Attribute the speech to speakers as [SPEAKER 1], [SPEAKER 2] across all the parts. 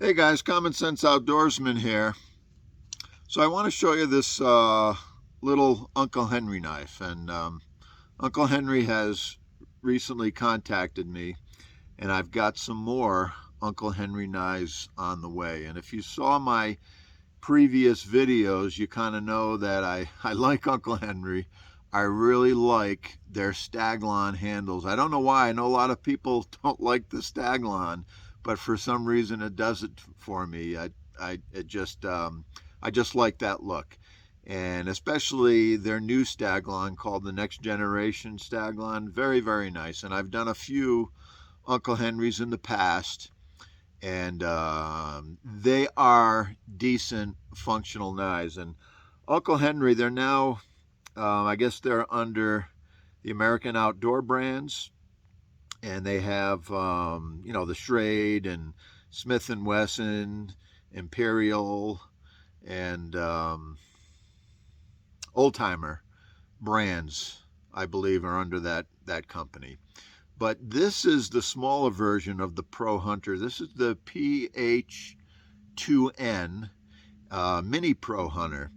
[SPEAKER 1] Hey guys, Common Sense Outdoorsman here. So I want to show you this little Uncle Henry knife. And Uncle Henry has recently contacted me, and I've got some more Uncle Henry knives on the way. And if you saw my previous videos, you kind of know that I like Uncle Henry. I really like their Staglon handles. I don't know why. I know a lot of people don't like the Staglon, but for some reason it does it for me. I just like that look, and especially their new Staglon called the Next Generation Staglon. Very, very nice. And I've done a few Uncle Henrys in the past, and they are decent functional knives. And Uncle Henry, they're now I guess they're under the American Outdoor brands, and they have the Schrade and Smith and Wesson, Imperial, and Oldtimer brands, I believe, are under that company. But this is the smaller version of the Pro Hunter. This is the PH2N Mini Pro Hunter.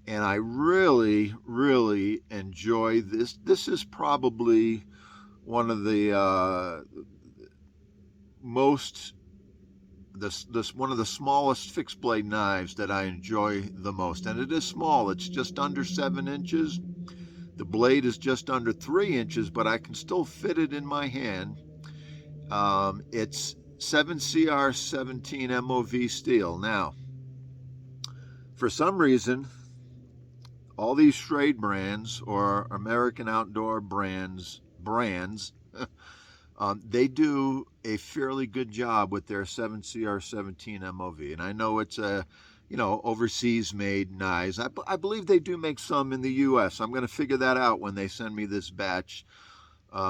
[SPEAKER 1] And I really, really enjoy this. This is probably one of the one of the smallest fixed blade knives that I enjoy the most. And it is small. It's just under 7 inches. The blade is just under 3 inches, but I can still fit it in my hand. It's 7CR17 MOV steel. Now, for some reason, all these Schrade brands or American Outdoor brands, they do a fairly good job with their 7CR17 MOV. And I know it's a, overseas made knives. I believe they do make some in the US. I'm going to figure that out when they send me this batch.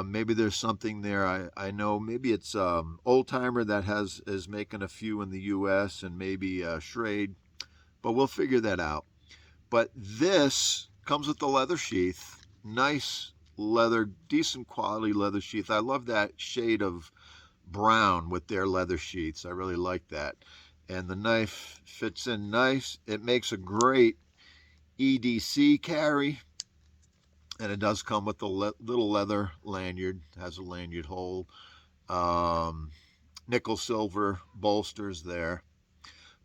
[SPEAKER 1] Maybe there's something there. I know maybe it's Oldtimer that is making a few in the US, and maybe Schrade, but we'll figure that out. But this comes with the leather sheath. Nice leather, decent quality leather sheath. I love that shade of brown with their leather sheaths. I really like that. And the knife fits in nice. It makes a great EDC carry. And it does come with a little leather lanyard. It has a lanyard hole. Nickel silver bolsters there.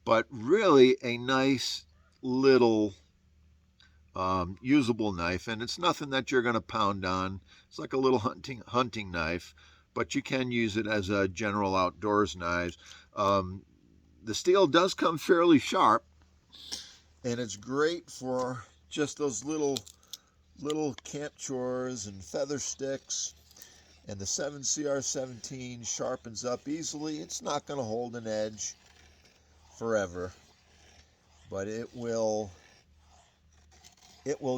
[SPEAKER 1] But really a nice little usable knife, and it's nothing that you're going to pound on. It's like a little hunting knife, but you can use it as a general outdoors knife. The steel does come fairly sharp, and it's great for just those little camp chores and feather sticks. And the 7CR17 sharpens up easily. It's not going to hold an edge forever, but it will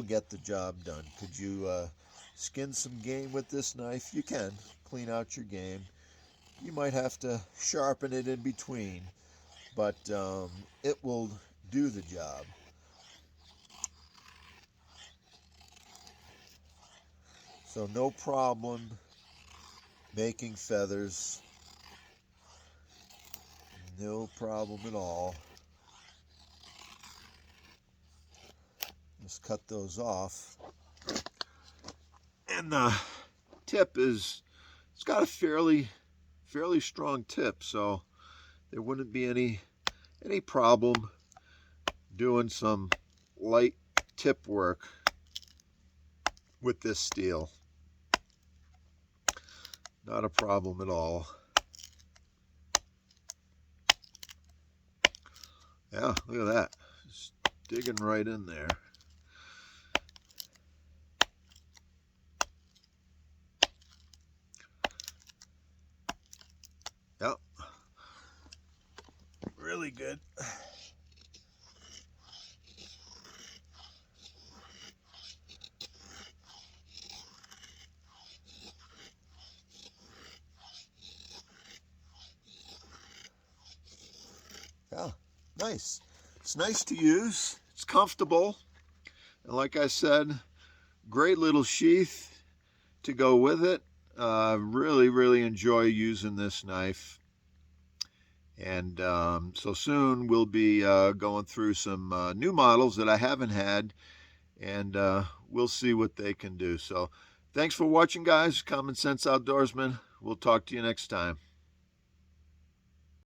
[SPEAKER 1] get the job done. Could you skin some game with this knife? You can clean out your game. You might have to sharpen it in between, but it will do the job. So no problem making feathers. No problem at all. Just cut those off. And the tip it's got a fairly strong tip, so there wouldn't be any problem doing some light tip work with this steel. Not a problem at all. Yeah, look at that. Just digging right in there. Yep. Really good. Yeah, nice. It's nice to use. It's comfortable. And like I said, great little sheath to go with it. Really, really enjoy using this knife. And so soon we'll be going through some new models that I haven't had, and we'll see what they can do. So thanks for watching, guys. Common Sense Outdoorsman. We'll talk to you next time.